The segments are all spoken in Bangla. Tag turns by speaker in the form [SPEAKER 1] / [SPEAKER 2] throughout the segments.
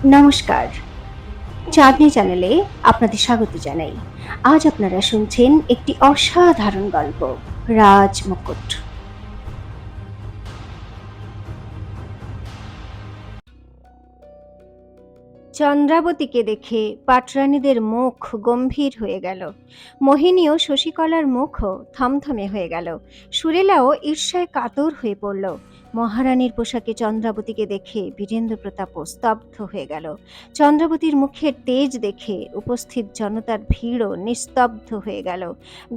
[SPEAKER 1] নমস্কার, চাঁদনি চ্যানেলে আপনাদের স্বাগত জানাই। আজ আপনারা শুনছেন একটি অসাধারণ গল্প, রাজমুকুট। চন্দ্রাবতীকে দেখে পাটরানীদের মুখ গম্ভীর হয়ে গেল। মোহিনী ও শশীকলার মুখও থমথমে হয়ে গেল। সুরেলাও ঈর্ষায় কাতর হয়ে পড়ল। মহারানীর পোশাকে চন্দ্রাবতীকে দেখে বীরেন্দ্র প্রতাপও স্তব্ধ হয়ে গেল। চন্দ্রাবতীর মুখের তেজ দেখে উপস্থিত জনতার ভিড়ও নিস্তব্ধ হয়ে গেল।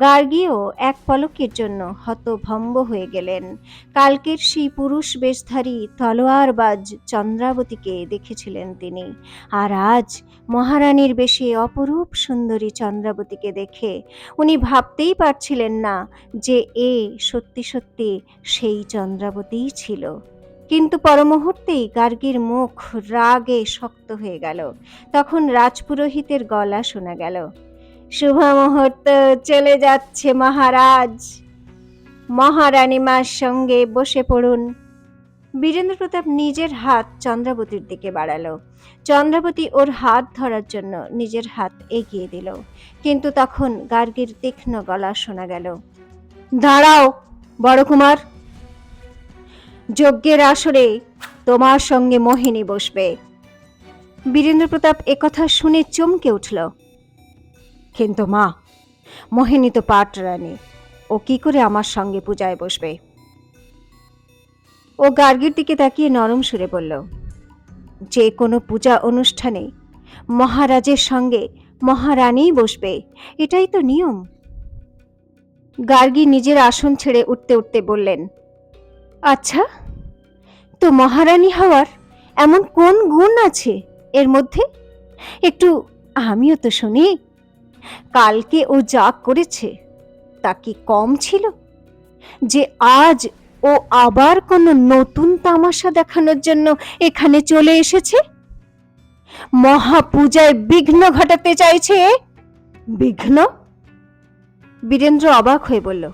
[SPEAKER 1] গার্গীও এক পলকের জন্য হতভম্ব হয়ে গেলেন। কালকের সেই পুরুষ বেশধারী তলোয়ারবাজ চন্দ্রাবতীকে দেখেছিলেন তিনি, আর আজ মহারানীর বেশে অপরূপ সুন্দরী চন্দ্রাবতীকে দেখে উনি ভাবতেই পারছিলেন না যে এ সত্যি সত্যি সেই চন্দ্রাবতীই ছিল। কিন্তু পরমুহূর্তেই গার্গীর মুখ রাগে শক্ত হয়ে গেল। তখন রাজপুরোহিতের গলা শোনা গেল, শুভ মুহূর্ত চলে যাচ্ছে মহারাজ, মহারানীমার সঙ্গে বসে পড়ুন। বীরেন্দ্র প্রতাপ নিজের হাত চন্দ্রাবতীর দিকে বাড়ালো। চন্দ্রাবতী ওর হাত ধরার জন্য নিজের হাত এগিয়ে দিল, কিন্তু তখন গার্গীর তীক্ষ্ণ গলা শোনা গেল, দাঁড়াও বড় কুমার, যজ্ঞের আসরে তোমার সঙ্গে মোহিনী বসবে। বীরেন্দ্র প্রতাপ একথা শুনে চমকে উঠল। কিন্তু মা, মোহিনী তো পাটরানী, ও কি করে আমার সঙ্গে পূজায় বসবে? ও গার্গীর দিকে তাকিয়ে নরম সুরে বলল, যে কোনো পূজা অনুষ্ঠানে মহারাজের সঙ্গে মহারানী বসবে, এটাই তো নিয়ম। গার্গী নিজের আসন ছেড়ে উঠতে উঠতে বললেন, আচ্ছা, তো মহারানী হওয়ার এমন কোন গুণ আছে এর মধ্যে? একটু আমিও তো শুনি। কালকে ও যা করেছে তা কি কম ছিল, যে আজ ও আবার কোনো নতুন তামাশা দেখানোর জন্য এখানে চলে এসেছে? মহাপূজায় বিঘ্ন ঘটাতে চাইছে। বিঘ্ন? বীরেন্দ্র অবাক হয়ে বলল,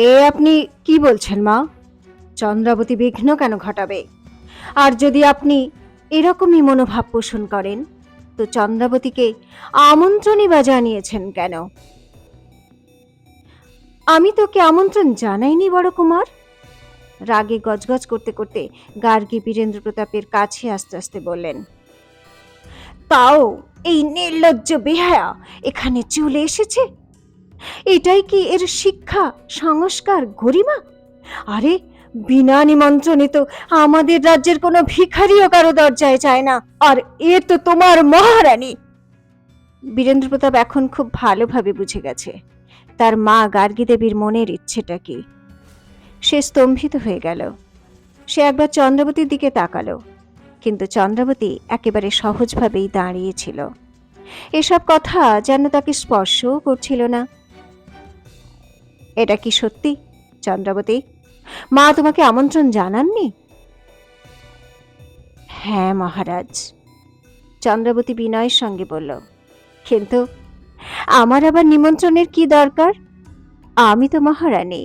[SPEAKER 1] এ আপনি কি বলছেন মা? চন্দ্রাবতী বিঘ্ন কেন ঘটাবে? আর যদি আপনি এরকমই মনোভাব পোষণ করেন, তো চন্দ্রাবতীকে আমন্ত্রণই বা জানিয়েছেন কেন? আমি তোকে আমন্ত্রণ জানাইনি বড় কুমার। রাগে গজগজ করতে করতে গার্গী বীরেন্দ্র প্রতাপের কাছে আস্তে আস্তে বললেন, তাও এই নির্লজ্জ বেহায়া এখানে চলে এসেছে? এটাই কি এর শিক্ষা, সংস্কার, গরিমা? আরে, বিনা নিমন্ত্রণে তো আমাদের রাজ্যের কোনো ভিখারিও কারো দরজায় চায় না, আর এ তো তোমার মহারানী। বীরেন্দ্র প্রতাপ এখন খুব ভালোভাবে বুঝে গেছে তার মা গার্গী দেবীর মনের ইচ্ছেটা কি। সে স্তম্ভিত হয়ে গেল। সে একবার চন্দ্রাবতীর দিকে তাকালো, কিন্তু চন্দ্রাবতী একেবারে সহজভাবেই দাঁড়িয়েছিল। এসব কথা যেন তাকে স্পর্শও করছিল না। এটা কি সত্যি চন্দ্রাবতী? মা তোমাকে আমন্ত্রণ জানাননি? হ্যাঁ মহারাজ, চন্দ্রাবতী বিনয়ের সঙ্গে বলল, কিন্তু আমার আবার নিমন্ত্রণের কি দরকার? আমি তো মহারানী,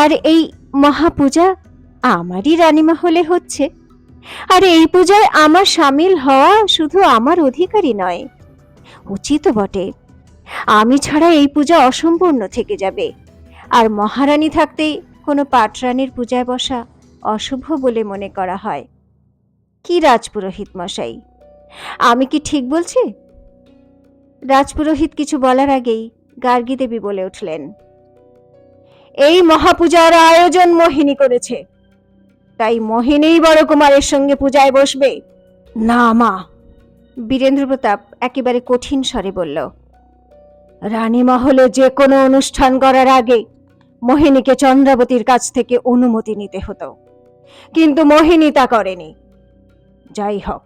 [SPEAKER 1] আর এই মহাপূজা আমারই রানীমা হলে হচ্ছে। আর এই পূজায় আমার সামিল হওয়া শুধু আমার অধিকারই নয়, উচিত বটে। আমি ছাড়া এই পূজা অসম্পূর্ণ থেকে যাবে, আর মহারানী থাকতে কোনো পাটরানীর পূজায় বসা অশুভ বলে মনে করা হয়। কি রাজপুরোহিত মশাই, আমি কি ঠিক বলছি? রাজপুরোহিত কিছু বলার আগেই গার্গী দেবী বলে উঠলেন, এই মহাপূজার আয়োজন মোহিনী করেছে, তাই মোহিনীই বড় কুমারের সঙ্গে পূজায় বসবে। না মা, বীরেন্দ্র প্রতাপ একেবারে কঠিন স্বরে বলল, রানী মহলে যে কোনো অনুষ্ঠান করার আগে মোহিনীকে চন্দ্রাবতীর কাছ থেকে অনুমতি নিতে হতো, কিন্তু মোহিনী তা করেনি। যাই হোক,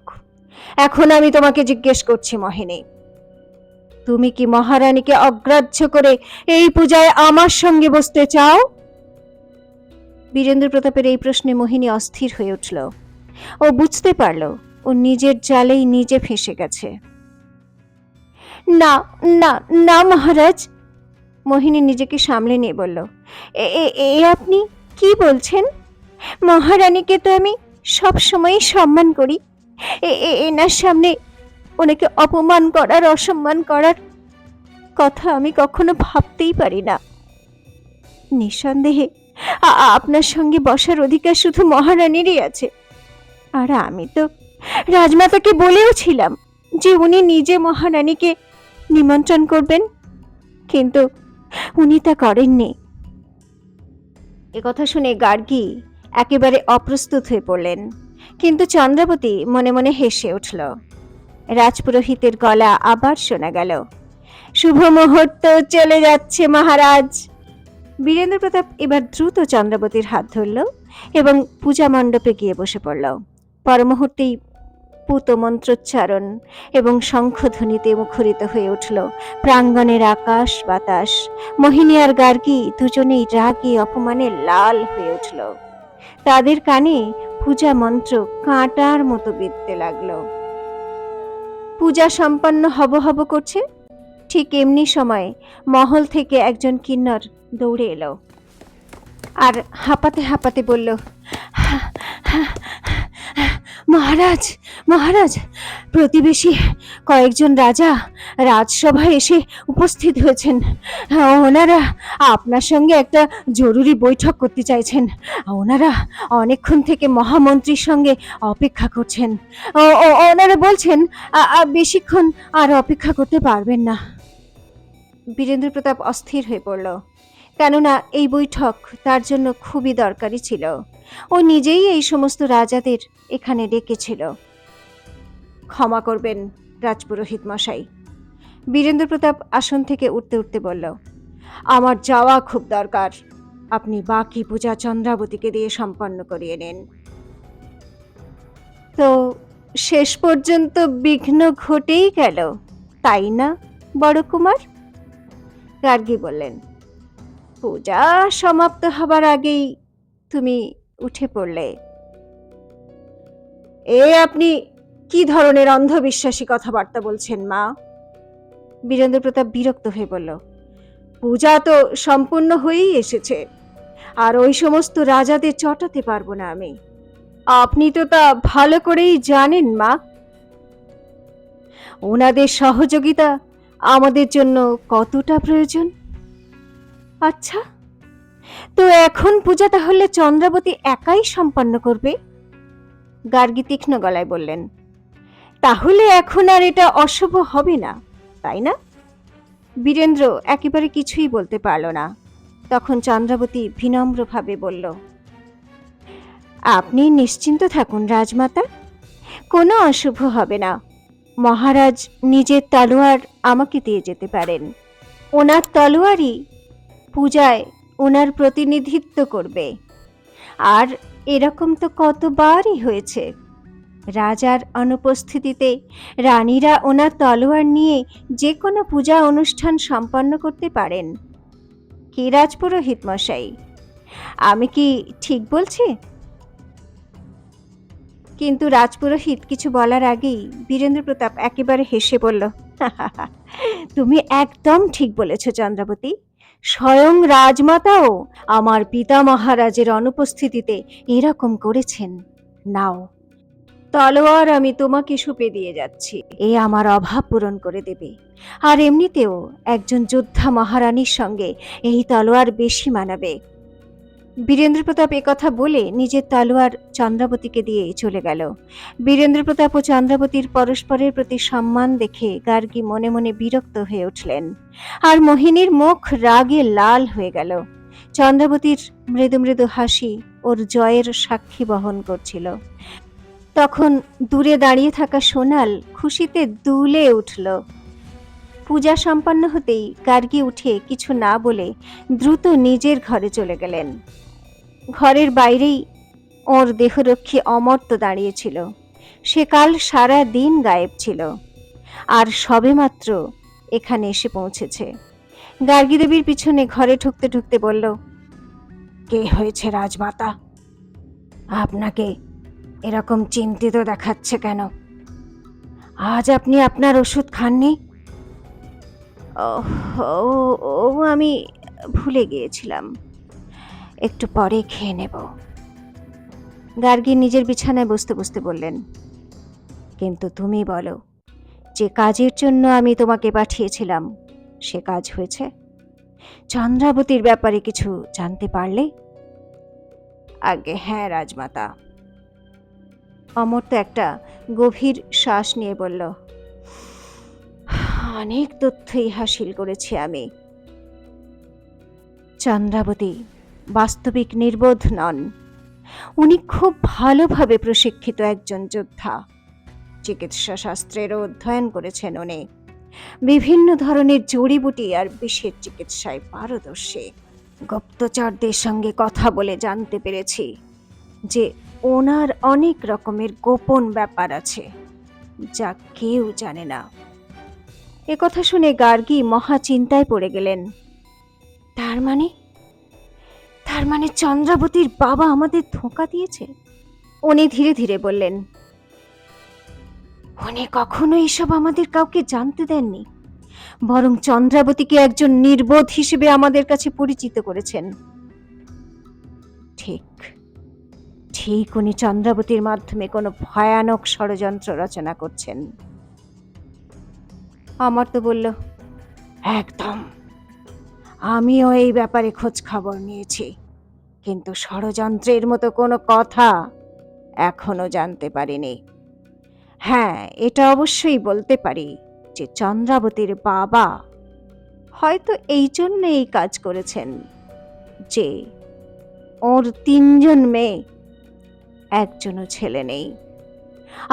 [SPEAKER 1] এখন আমি তোমাকে জিজ্ঞেস করছি মোহিনী, তুমি কি মহারানীকে অগ্রাহ্য করে এই পূজায় আমার সঙ্গে বসতে চাও? বীরেন্দ্র প্রতাপের এই প্রশ্নে মোহিনী অস্থির হয়ে উঠল। ও বুঝতে পারল ও নিজের জালেই নিজে ফেঁসে গেছে। না না না মহারাজ, মোহিনী নিজেকে সামলে নিয়ে বলল, এ আপনি কি বলছেন? মহারানীকে তো আমি সব সময় সম্মান করি, এনার সামনে ওনাকে অপমান করার, অসম্মান করার কথা আমি কখনো ভাবতেই পারি না। নিঃসন্দেহে আপনার সঙ্গে বসার অধিকার শুধু মহারানীরই আছে। আর আমি তো রাজমাতাকে বলেও ছিলাম যে উনি নিজে মহারানীকে নিমন্ত্রণ করবেন, কিন্তু উনি তা করেননি। একথা শুনে গার্গী একেবারে অপ্রস্তুত হয়ে পড়লেন, কিন্তু চন্দ্রাবতী মনে মনে হেসে উঠল। রাজপুরোহিতের গলা আবার শোনা গেল, শুভ মুহূর্ত চলে যাচ্ছে মহারাজ। বীরেন্দ্র প্রতাপ এবার দ্রুত চন্দ্রাবতীর হাত ধরল এবং পূজা মণ্ডপে গিয়ে বসে পড়ল। পরমুহূর্তেই পুত মন্ত্রোচ্চারণ এবং শঙ্খধ্বনিতে মুখরিত হয়ে উঠল প্রাঙ্গণের আকাশ বাতাস। মোহিনী আর গার্গী দুজনেই রাগে অপমানে লাল হয়ে উঠল। তাদের কানে পূজা মন্ত্র কাঁটার মতো বিঁধতে লাগলো। পূজা সম্পন্ন হব হব করছে, ঠিক এমনি সময় মহল থেকে একজন কিন্নর দৌড়ে এলো আর হাঁপাতে হাঁপাতে বলল, মহারাজ, মহারাজ, প্রতিবেশী কয়েকজন রাজা রাজসভায় এসে উপস্থিত হয়েছেন। ওনারা আপনার সঙ্গে একটা জরুরি বৈঠক করতে চাইছেন। ওনারা অনেকক্ষণ থেকে মহামন্ত্রীর সঙ্গে অপেক্ষা করছেন। ওনারা বলছেন বেশিক্ষণ আর অপেক্ষা করতে পারবেন না। বীরেন্দ্র প্রতাপ অস্থির হয়ে পড়ল, কেননা এই বৈঠক তার জন্য খুবই দরকারি ছিল। ও নিজেই এই সমস্ত রাজাদের এখানে ডেকেছিল। ক্ষমা করবেন রাজপুরোহিত মশাই, বীরেন্দ্র প্রতাপ আসন থেকে উঠতে উঠতে বলল, আমার যাওয়া খুব দরকার। আপনি বাকি পূজা চন্দ্রাবতীকে দিয়ে সম্পন্ন করিয়ে নেন। তো শেষ পর্যন্ত বিঘ্ন ঘটেই গেল, তাই না বড় কুমার? গার্গী বললেন, পূজা সমাপ্ত হবার আগেই তুমি উঠে পড়লে। আপনি কি ধরনের অন্ধবিশ্বাসী কথাবার্তা বলছেন মা? বীরেন্দ্র প্রতাপ বিরক্ত হয়ে বলল, পূজা তো সম্পূর্ণ হয়েই এসেছে, আর ওই সমস্ত রাজাদের চটাতে পারবো না আমি। আপনি তো তা ভালো করেই জানেন মা। ওনাদের সহযোগিতা আমাদের জন্য কতটা প্রয়োজন। আচ্ছা, তো এখন পূজা তাহলে চন্দ্রাবতী একাই সম্পন্ন করবে? গার্গী তীক্ষ্ণ গলায় বললেন, তাহলে এখন আর এটা অশুভ হবে না, তাই না? বীরেন্দ্র একেবারে কিছুই বলতে পারল না। তখন চন্দ্রাবতী বিনম্রভাবে বলল, আপনি নিশ্চিন্ত থাকুন রাজমাতা, কোনো অশুভ হবে না। মহারাজ নিজের তলোয়ার আমাকে দিয়ে যেতে পারেন। ওনার তলোয়ারই পূজায় ওনার প্রতিনিধিত্ব করবে। আর এরকম তো কতবারই হয়েছে, রাজার অনুপস্থিতিতে রানীরা ওনার তলোয়ার নিয়ে যে কোনো পূজা অনুষ্ঠান সম্পন্ন করতে পারেন। কি রাজপুরোহিত মশাই, আমি কি ঠিক বলছি? কিন্তু রাজপুরোহিত কিছু বলার আগেই বীরেন্দ্র প্রতাপ একেবারে হেসে বলল, তুমি একদম ঠিক বলেছ চন্দ্রাবতী। স্বয়ং রাজমাতাও আমার পিতা মহারাজের অনুপস্থিতিতে এরকম করেছেন। নাও, তলোয়ার আমি তোমাকে সুপে দিয়ে যাচ্ছি, এ আমার অভাব পূরণ করে দেবে। আর এমনিতেও একজন যোদ্ধা মহারানীর সঙ্গে এই তলোয়ার বেশি মানাবে। বীরেন্দ্র প্রতাপ একথা বলে নিজের তলোয়ার চন্দ্রাবতীকে দিয়ে চলে গেল। বীরেন্দ্র প্রতাপ ও চন্দ্রাবতীর পরস্পরের প্রতি সম্মান দেখে গার্গী মনে মনে বিরক্ত হয়ে উঠলেন, আর মোহিনীর মুখ রাগে লাল হয়ে গেল। চন্দ্রাবতীর মৃদু মৃদু হাসি ওর জয়ের সাক্ষী বহন করছিল। তখন দূরে দাঁড়িয়ে থাকা সোনাল খুশিতে দুলে উঠল। পূজা সম্পন্ন হতেই গার্গী উঠে কিছু না বলে দ্রুত নিজের ঘরে চলে গেলেন। ঘরের বাইরেই ওর দেহরক্ষী অমর্ত্য দাঁড়িয়েছিল। সে কাল সারা দিন গায়েব ছিল, আর সবেমাত্র এখানে এসে পৌঁছেছে। গার্গী দেবীর পিছনে ঘরে ঢুকতে ঢুকতে বলল, কে হয়েছে রাজমাতা? আপনাকে এরকম চিন্তিত দেখাচ্ছে কেন? আজ আপনি আপনার ওষুধ খাননি? ও আমি ভুলে গিয়েছিলাম, একটু পরে খেয়ে নেব। গার্গী নিজের বিছানায় বসতে বসতে বললেন, কিন্তু তুমি বলো, যে কাজের জন্য আমি তোমাকে পাঠিয়েছিলাম সে কাজ হয়েছে? চন্দ্রাবতীর ব্যাপারে কিছু জানতে পারলে? আগে হ্যাঁ রাজমাতা। অমর্ত্য একটা গভীর শ্বাস নিয়ে বলল, অনেক তথ্যই হাসিল করেছি আমি। চন্দ্রাবতী বাস্তবিক নির্বোধ নন। উনি খুব ভালোভাবে প্রশিক্ষিত একজন যোদ্ধা। চিকিৎসা শাস্ত্রেরও অধ্যয়ন করেছেন উনি। বিভিন্ন ধরনের জড়িবুটি আর বিষের চিকিৎসায় পারদর্শী। গুপ্তচরদের সঙ্গে কথা বলে জানতে পেরেছি যে ওনার অনেক রকমের গোপন ব্যাপার আছে যা কেউ জানে না। এ কথা শুনে গার্গী মহা চিন্তায় পড়ে গেলেন। তার মানে চন্দ্রাবতীর বাবা আমাদের ধোঁকা দিয়েছে। উনি ধীরে ধীরে বললেন, উনি কখনো এসব আমাদের কাউকে জানতে দেননি, বরং চন্দ্রাবতীকে একজন নির্বোধ হিসেবে আমাদের কাছে পরিচিত করেছেন। ঠিক ঠিক উনি চন্দ্রাবতীর মাধ্যমে কোনো ভয়ানক ষড়যন্ত্র রচনা করছেন। অমর্ত্য বলল, একদম। আমিও এই ব্যাপারে খোঁজ খবর নিয়েছি, কিন্তু ষড়যন্ত্রের মতো কোনো কথা এখনো জানতে পারিনি। হ্যাঁ, এটা অবশ্যই বলতে পারি যে চন্দ্রাবতীর বাবা হয়তো এই জন্য এই কাজ করেছেন যে ওর 3 মেয়ে, একজনও ছেলে নেই,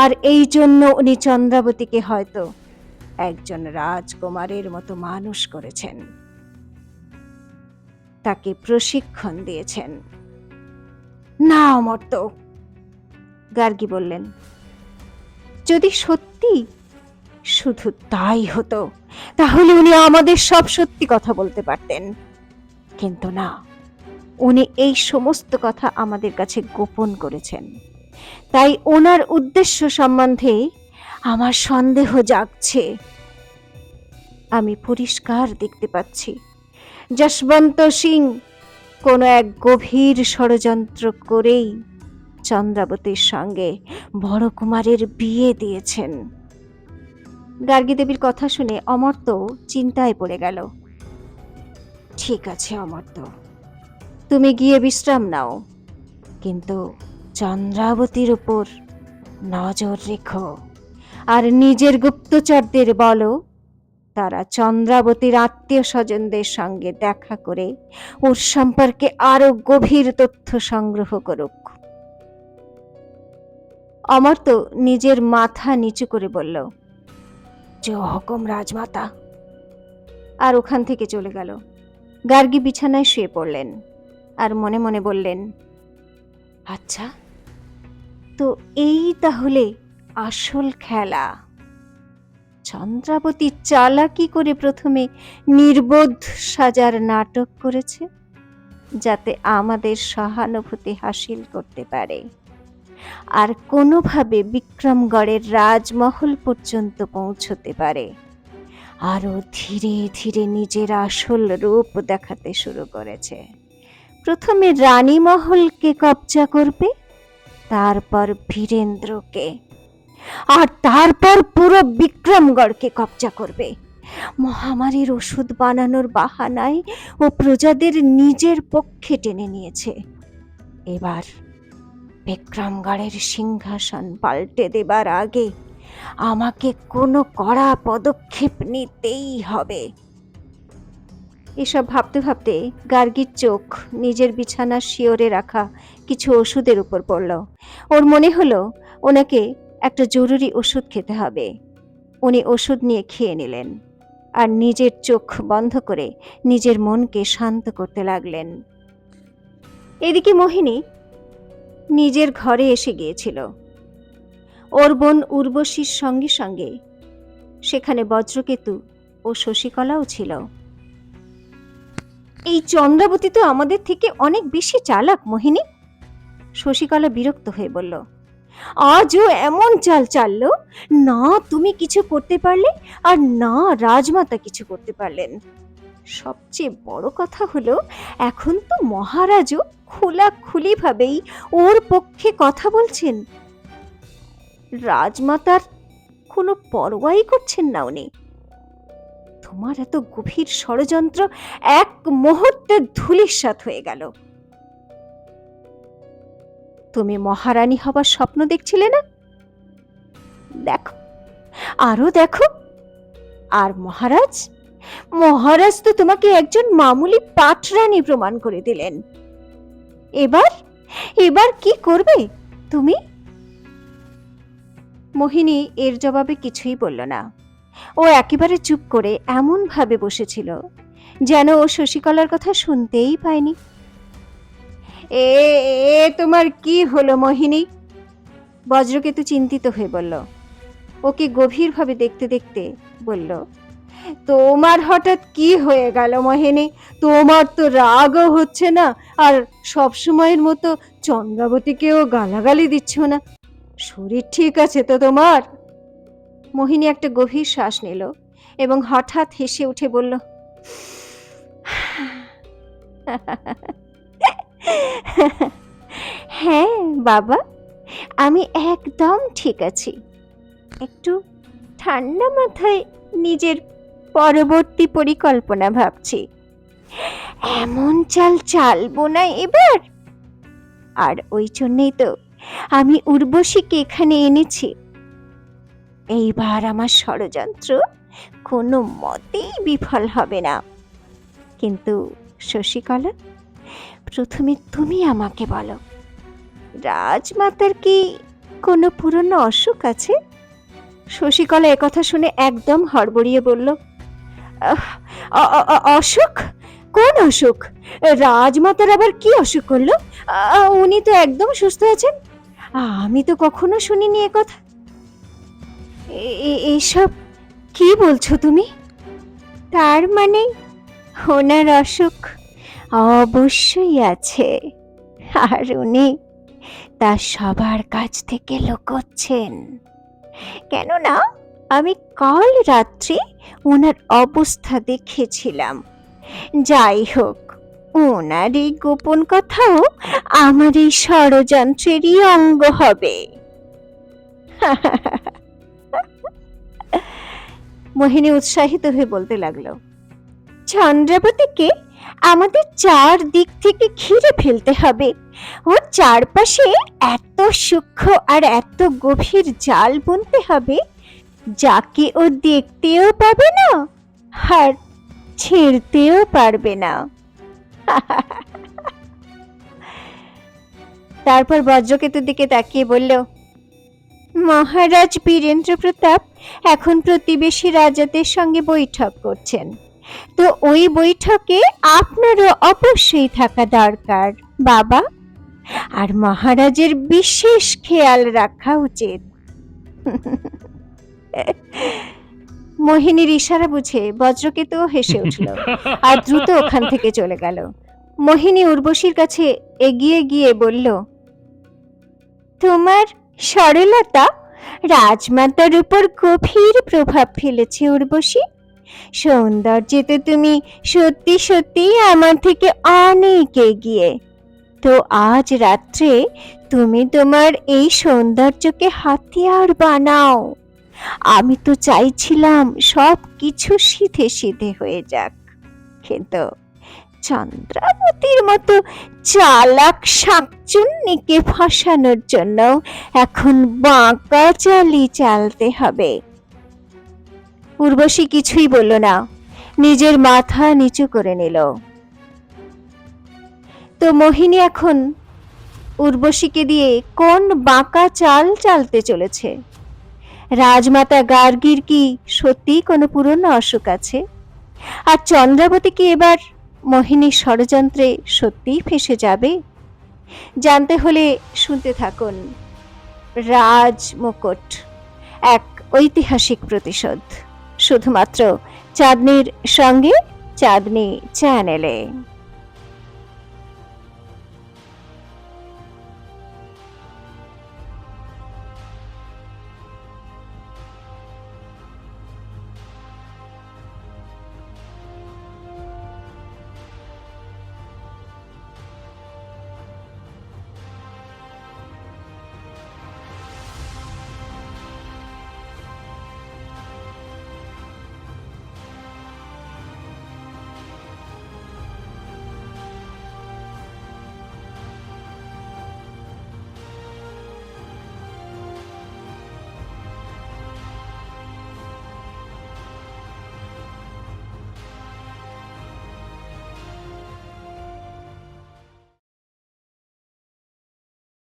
[SPEAKER 1] আর এই জন্য উনি চন্দ্রাবতীকে হয়তো একজন রাজকুমারের মতো মানুষ করেছেন, তাকে প্রশিক্ষণ দিয়েছেন। না অমর্ত্য, গার্গী বললেন, যদি সত্যি শুধু তাই হতো তাহলে উনি আমাদের সব সত্যি কথা বলতে পারতেন, কিন্তু না, উনি এই সমস্ত কথা আমাদের কাছে গোপন করেছেন। তাই ওনার উদ্দেশ্য সম্বন্ধে আমার সন্দেহ জাগছে। আমি পরিষ্কার দেখতে পাচ্ছি যশবন্ত সিং কোনো এক গভীর ষড়যন্ত্র করেই চন্দ্রাবতীর সঙ্গে বড় কুমারের বিয়ে দিয়েছেন। গার্গী দেবীর কথা শুনে অমর্ত্য চিন্তায় পড়ে গেল। ঠিক আছে অমর্ত্য, তুমি গিয়ে বিশ্রাম নাও, কিন্তু চন্দ্রাবতীর উপর নজর রেখো আর নিজের গুপ্তচরদের বলো তারা চন্দ্রাবতীর আত্মীয় স্বজনদের সঙ্গে দেখা করে ওর সম্পর্কে আরো গভীর তথ্য সংগ্রহ করুক। অমর্ত্য নিজের মাথা নিচু করে বলল, যে হুকুম রাজমাতা, আর ওখান থেকে চলে গেল। গার্গী বিছানায় শুয়ে পড়লেন আর মনে মনে বললেন, আচ্ছা, তো এই তাহলে আসল খেলা। চন্দ্রাবতী চালাকি করে প্রথমে নির্বোধ সাজার নাটক করেছে যাতে আমাদের সহানুভূতি হাসিল করতে পারে, আর কোনোভাবে বিক্রমগড়ের রাজমহল পর্যন্ত পৌঁছতে পারে। আরো ধীরে ধীরে নিজের আসল রূপ দেখাতে শুরু করেছে। প্রথমে রানীমহলকে কবজা করবে, তারপর বীরেন্দ্রকে, আর তারপর পুরো বিক্রমগড়কে কবজা করবে। মহামারীর ওষুধ বানানোর বাহানায় ও প্রজাদের নিজের পক্ষে টেনে নিয়েছে। এবার বিক্রমগড়ের সিংহাসন পাল্টে দেবার আগে আমাকে কোনো কড়া পদক্ষেপ নিতেই হবে। এসব ভাবতে ভাবতে গার্গীর চোখ নিজের বিছানার শিয়রে রাখা কিছু ওষুধের উপর পড়ল। ওর মনে হলো ওনাকে একটা জরুরি ওষুধ খেতে হবে। উনি ওষুধ নিয়ে খেয়ে নিলেন আর নিজের চোখ বন্ধ করে নিজের মনকে শান্ত করতে লাগলেন। এদিকে মোহিনী নিজের ঘরে এসে গিয়েছিল। ওর বোন উর্বশীর সঙ্গে সঙ্গে সেখানে বজ্রকেতু ও শশীকলাও ছিল। এই চন্দ্রাবতী তো আমাদের থেকে অনেক বেশি চালাক মোহিনী, শশীকলা বিরক্ত হয়ে বলল। আজও এমন চাল চাললো, না তুমি কিছু করতে পারলে আর না রাজমাতা কিছু করতে পারলেন। সবচেয়ে বড় কথা হলো এখন তো মহারাজও খোলাখুলি ভাবেই ওর পক্ষে কথা বলছেন। রাজমাতার কোনো পরোয়াই করছেন না উনি। তোমার এত গভীর ষড়যন্ত্র এক মুহূর্তে ধূলিসাৎ হয়ে গেল। তুমি মহারানী হবার স্বপ্ন দেখছিলে না? দেখো, আরো দেখো। আর মহারাজ, মহারাজ তো তোমাকে একজন মামুলি পাটরানী প্রমাণ করে দিলেন। এবার এবার কি করবে তুমি? মোহিনী এর জবাবে কিছুই বলল না। ও একেবারে চুপ করে এমন ভাবে বসেছিল যেন ও শশীকলার কথা শুনতেই পায়নি। এ এ তোমার কি হলো মোহিনী? বজ্রকেতু চিন্তিত হয়ে বলল। ওকে গভীরভাবে দেখতে দেখতে বলল, তোমার হঠাৎ কি হয়ে গেল মোহিনী? তোমার তো রাগও হচ্ছে না, আর সব সময়ের মতো চন্দ্রাবতীকেও গালাগালি দিচ্ছ না। শরীর ঠিক আছে তো তোমার? মোহিনী একটা গভীর শ্বাস নিল এবং হঠাৎ হেসে উঠে বলল, হ্যাঁ বাবা, আমি একদম ঠিক আছি। একটু ঠান্ডা মাথায় নিজের পরবর্তী পরিকল্পনা ভাবছি। এমন চাল চালবো না এবার। আর ওই জন্যই তো আমি উর্বশীকে এখানে এনেছি। এইবার আমার ষড়যন্ত্র কোনো মতেই বিফল হবে না। কিন্তু শশীকলা, প্রথমে তুমি আমাকে বলো, রাজমাতার কি কোনো পুরনো অসুখ আছে? শশীকলা একথা শুনে একদম হড়বড়িয়ে বলল, অসুখ? কোন অসুখ? রাজমাতার আবার কি অসুখ করলো? উনি তো একদম সুস্থ আছেন। আমি তো কখনো শুনিনি একথা। এসব কি বলছো তুমি? তার মানে ওনার অসুখ অবশ্যই আছে, আর উনি তা সবার কাছ থেকে লুকোচ্ছেন। কেননা আমি কাল রাত্রে ওনার অবস্থা দেখেছিলাম। যাই হোক, ওনার এই গোপন কথাও আমার এই ষড়যন্ত্রেরই অঙ্গ হবে। মোহিনী উৎসাহিত হয়ে বলতে লাগলো, চন্দ্রাবতীকে আমাদের চার দিক থেকে ঘিরে ফেলতে হবে। ওর চারপাশে এত সূক্ষ্ম আর এত গভীর জাল বুনতে হবে যাকে ও দেখতেও পাবে না আর ছেড়তেও পারবে না। তারপর বজ্রকেতুর দিকে তাকিয়ে বলল, মহারাজ বীরেন্দ্র প্রতাপ এখন প্রতিবেশী রাজাদের সঙ্গে বৈঠক করছেন, তো ওই বৈঠকে আপনারও অবশ্যই থাকা দরকার বাবা। আর মহারাজের বিশেষ খেয়াল রাখা উচিত। মোহিনীর ইশারা বুঝে বজ্রকেতুও হেসে উঠল আর দ্রুত ওখান থেকে চলে গেল। মোহিনী উর্বশীর কাছে এগিয়ে গিয়ে বলল, তোমার সরলতা রাজমাতার উপর গভীর প্রভাব ফেলেছে উর্বশী। সৌন্দর্যে তো তুমি সত্যি সত্যি আমার থেকে অনেক এগিয়ে। তো আজ রাত্রে তুমি তোমার এই সৌন্দর্যকে হাতিয়ার বানাও। আমি তো চাইছিলাম সব কিছু সিধে সিধে হয়ে যাক, কিন্তু চন্দ্রাবতীর মতো চালাক শাকচুন্নিকে ফাঁসানোর জন্য এখন বাঁকা চালি চালতে হবে। উর্বশী কিছুই বলল না, নিজের মাথা নিচু করে নিল। তো মোহিনী এখন উর্বশীকে দিয়ে কোন বাঁকা চাল চালতে চলেছে? রাজমাতা গার্গীর কি সত্যি কোনো পুরনো অসুখ আছে? আর চন্দ্রাবতী কি এবার মোহিনীর ষড়যন্ত্রে সত্যিই ফেঁসে যাবে? জানতে হলে শুনতে থাকুন রাজমুকুট, এক ঐতিহাসিক প্রতিশোধ, শুধুমাত্র চাঁদনীর সঙ্গে চাঁদনী চ্যানেলে।